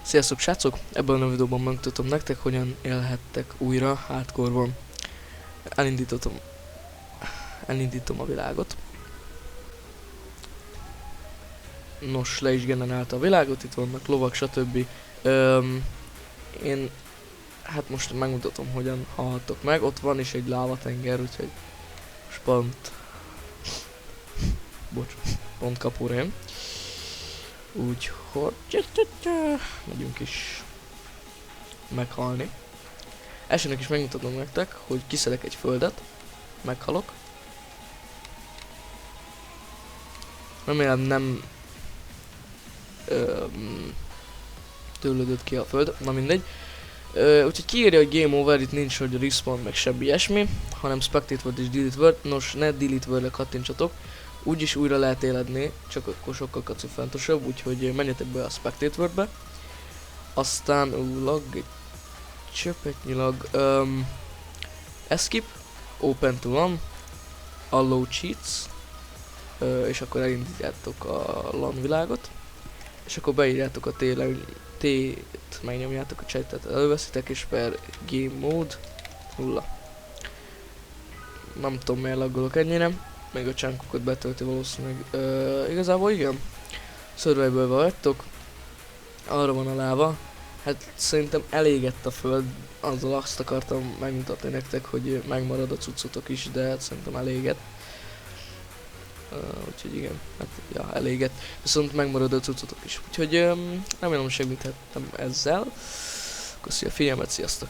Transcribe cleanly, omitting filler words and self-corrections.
Sziasztok srácok! Ebben a videóban megmutatom nektek, hogyan élhettek újra hardcore-ban. Elindítom a világot. Nos, le is generálta a világot, itt vannak lovak, stb. Én hát most megmutatom, hogyan halhattok meg. Ott van is egy lávatenger, úgyhogy most pont kapóra jön. Úgyhogy megyünk is meghalni. Elsőnek is megmutatom nektek, hogy kiszedek egy földet, meghalok. Remélem nem tőlődött ki a föld, na mindegy. Úgyhogy kiírja, hogy game over, itt nincs, hogy respawn meg semmi ilyesmi, hanem spectate word és delete word. Nos, ne delete word-re kattintsatok, úgyis újra lehet éledni, csak akkor sokkal kacifántosabb, úgyhogy menjetek be a spectate word-be. Aztán lag, csöpetnyilag, escape, open to LAN, allow cheats, és akkor elindítjátok a LAN világot, és akkor beírjátok a T-t, megnyomjátok a chatet, előveszitek, és per game mode 0. Nem tudom, miért laggolok ennyire, még a csánkokat betölti valószínűleg. Igazából igen, survival-be vagytok, arra van a láva. Hát szerintem elégett a föld, azzal azt akartam megmutatni nektek, hogy megmarad a cuccotok is, de hát szerintem elégett. Úgyhogy igen, hát ja, elégett. Viszont megmarad a cuccotok is. Úgyhogy remélem segíthettem ezzel. Köszi a figyelmet, sziasztok!